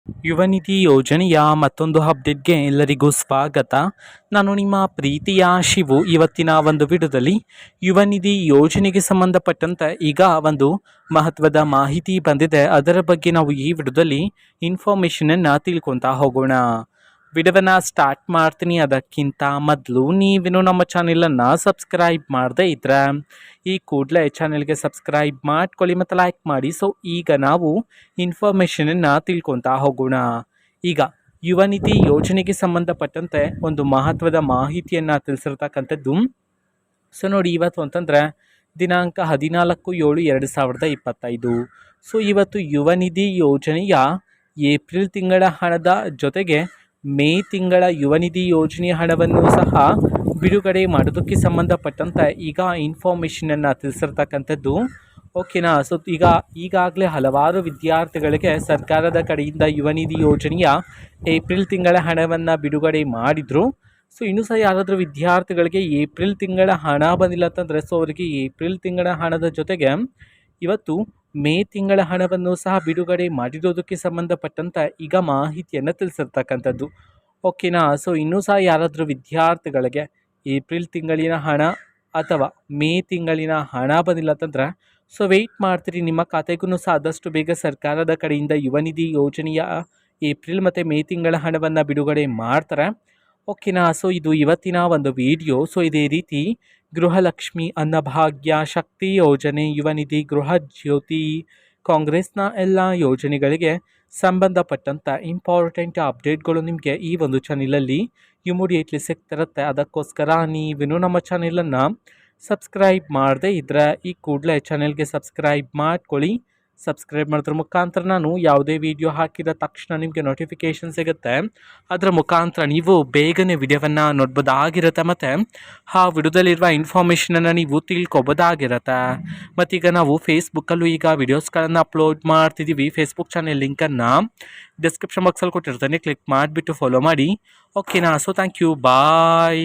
ಯುವ ನಿಧಿ ಯೋಜನೆಯ ಮತ್ತೊಂದು ಅಪ್ಡೇಟ್ಗೆ ಎಲ್ಲರಿಗೂ ಸ್ವಾಗತ. ನಾನು ನಿಮ್ಮ ಪ್ರೀತಿಯ ಶಿವು. ಇವತ್ತಿನ ಒಂದು ವಿಡಿಯೋದಲ್ಲಿ ಯುವ ನಿಧಿ ಯೋಜನೆಗೆ ಸಂಬಂಧಪಟ್ಟಂತೆ ಈಗ ಒಂದು ಮಹತ್ವದ ಮಾಹಿತಿ ಬಂದಿದೆ. ಅದರ ಬಗ್ಗೆ ನಾವು ಈ ವಿಡಿಯೋದಲ್ಲಿ ಇನ್ಫಾರ್ಮೇಷನನ್ನು ತಿಳ್ಕೊತಾ ಹೋಗೋಣ. ವಿಡಿಯೋವನ್ನು ಸ್ಟಾರ್ಟ್ ಮಾಡ್ತೀನಿ. ಅದಕ್ಕಿಂತ ಮೊದಲು ನೀವೇನು ನಮ್ಮ ಚಾನೆಲನ್ನು ಸಬ್ಸ್ಕ್ರೈಬ್ ಮಾಡದೇ ಇದ್ರೆ ಈ ಕೂಡಲೇ ಚಾನೆಲ್ಗೆ ಸಬ್ಸ್ಕ್ರೈಬ್ ಮಾಡ್ಕೊಳ್ಳಿ ಮತ್ತು ಲೈಕ್ ಮಾಡಿ. ಸೊ ಈಗ ನಾವು ಇನ್ಫಾರ್ಮೇಷನನ್ನು ತಿಳ್ಕೊತಾ ಹೋಗೋಣ. ಈಗ ಯುವ ನಿಧಿ ಯೋಜನೆಗೆ ಸಂಬಂಧಪಟ್ಟಂತೆ ಒಂದು ಮಹತ್ವದ ಮಾಹಿತಿಯನ್ನು ತಿಳಿಸಿರ್ತಕ್ಕಂಥದ್ದು. ಸೊ ನೋಡಿ, ಇವತ್ತು ಅಂತಂದರೆ ದಿನಾಂಕ 14/7/2025. ಸೊ ಇವತ್ತು ಯುವ ನಿಧಿ ಯೋಜನೆಯ ಏಪ್ರಿಲ್ ತಿಂಗಳ ಹಣದ ಜೊತೆಗೆ ಮೇ ತಿಂಗಳ ಯುವ ನಿಧಿ ಯೋಜನೆಯ ಹಣವನ್ನು ಸಹ ಬಿಡುಗಡೆ ಮಾಡೋದಕ್ಕೆ ಸಂಬಂಧಪಟ್ಟಂತೆ ಈಗ ಇನ್ಫಾರ್ಮೇಷನನ್ನು ತಿಳಿಸಿರ್ತಕ್ಕಂಥದ್ದು. ಓಕೆನಾ. ಸೊ ಈಗಾಗಲೇ ಹಲವಾರು ವಿದ್ಯಾರ್ಥಿಗಳಿಗೆ ಸರ್ಕಾರದ ಕಡೆಯಿಂದ ಯುವ ನಿಧಿ ಯೋಜನೆಯ ಏಪ್ರಿಲ್ ತಿಂಗಳ ಹಣವನ್ನು ಬಿಡುಗಡೆ ಮಾಡಿದರು. ಸೊ ಇನ್ನೂ ಸಹ ಯಾರಾದರೂ ವಿದ್ಯಾರ್ಥಿಗಳಿಗೆ ಏಪ್ರಿಲ್ ತಿಂಗಳ ಹಣ ಬಂದಿಲ್ಲ ಅಂತಂದರೆ ಸೊ ಅವರಿಗೆ ಏಪ್ರಿಲ್ ತಿಂಗಳ ಹಣದ ಜೊತೆಗೆ ಇವತ್ತು ಮೇ ತಿಂಗಳ ಹಣವನ್ನು ಸಹ ಬಿಡುಗಡೆ ಮಾಡಿರೋದಕ್ಕೆ ಸಂಬಂಧಪಟ್ಟಂತೆ ಈಗ ಮಾಹಿತಿಯನ್ನು ತಿಳಿಸಿರ್ತಕ್ಕಂಥದ್ದು. ಓಕೆನಾ. ಸೊ ಇನ್ನೂ ಸಹ ಯಾರಾದರೂ ವಿದ್ಯಾರ್ಥಿಗಳಿಗೆ ಏಪ್ರಿಲ್ ತಿಂಗಳಿನ ಹಣ ಅಥವಾ ಮೇ ತಿಂಗಳಿನ ಹಣ ಬಂದಿಲ್ಲ ಅಂತಂದರೆ ಸೊ ವೆಯ್ಟ್ ಮಾಡ್ತೀರಿ. ನಿಮ್ಮ ಖಾತೆಗೂ ಸಹ ಆದಷ್ಟು ಬೇಗ ಸರ್ಕಾರದ ಕಡೆಯಿಂದ ಯುವ ನಿಧಿ ಯೋಜನೆಯ ಏಪ್ರಿಲ್ ಮತ್ತು ಮೇ ತಿಂಗಳ ಹಣವನ್ನು ಬಿಡುಗಡೆ ಮಾಡ್ತಾರೆ. ಓಕೆನಾ. ಸೊ ಇದು ಇವತ್ತಿನ ಒಂದು ವಿಡಿಯೋ. ಸೊ ಇದೇ ರೀತಿ ಗೃಹಲಕ್ಷ್ಮಿ, ಅನ್ನಭಾಗ್ಯ, ಶಕ್ತಿ ಯೋಜನೆ, ಯುವ ನಿಧಿ, ಗೃಹ ಜ್ಯೋತಿ, ಕಾಂಗ್ರೆಸ್ನ ಎಲ್ಲ ಯೋಜನೆಗಳಿಗೆ ಸಂಬಂಧಪಟ್ಟಂಥ ಇಂಪಾರ್ಟೆಂಟ್ ಅಪ್ಡೇಟ್ಗಳು ನಿಮಗೆ ಈ ಒಂದು ಚಾನಲಲ್ಲಿ ಇಮಿಡಿಯೇಟ್ಲಿ ಸಿಗ್ತಿರುತ್ತೆ. ಅದಕ್ಕೋಸ್ಕರ ನೀವೇನು ನಮ್ಮ ಚಾನೆಲನ್ನು ಸಬ್ಸ್ಕ್ರೈಬ್ ಮಾಡದೇ ಇದ್ದರೆ ಈ ಕೂಡಲೇ ಚಾನೆಲ್ಗೆ ಸಬ್ಸ್ಕ್ರೈಬ್ ಮಾಡ್ಕೊಳ್ಳಿ. ಸಬ್ಸ್ಕ್ರೈಬ್ ಮಾಡೋದ್ರ ಮುಖಾಂತರ ನಾನು ಯಾವುದೇ ವಿಡಿಯೋ ಹಾಕಿದ ತಕ್ಷಣ ನಿಮಗೆ ನೋಟಿಫಿಕೇಷನ್ ಸಿಗುತ್ತೆ. ಅದರ ಮುಖಾಂತರ ನೀವು ಬೇಗನೆ ವಿಡಿಯೋವನ್ನು ನೋಡ್ಬೋದಾಗಿರುತ್ತೆ ಮತ್ತು ಆ ವಿಡಿಯೋದಲ್ಲಿರುವ ಇನ್ಫಾರ್ಮೇಷನನ್ನು ನೀವು ತಿಳ್ಕೊಬೋದಾಗಿರುತ್ತೆ. ಮತ್ತೀಗ ನಾವು ಫೇಸ್ಬುಕ್ಕಲ್ಲೂ ಈಗ ವಿಡಿಯೋಸ್ಗಳನ್ನು ಅಪ್ಲೋಡ್ ಮಾಡ್ತಿದ್ದೀವಿ. ಫೇಸ್ಬುಕ್ ಚಾನೆಲ್ ಲಿಂಕನ್ನು ಡಿಸ್ಕ್ರಿಪ್ಷನ್ ಬಾಕ್ಸಲ್ಲಿ ಕೊಟ್ಟಿರ್ತಾನೆ, ಕ್ಲಿಕ್ ಮಾಡಿಬಿಟ್ಟು ಫಾಲೋ ಮಾಡಿ. ಓಕೆನಾ. So thank you, bye.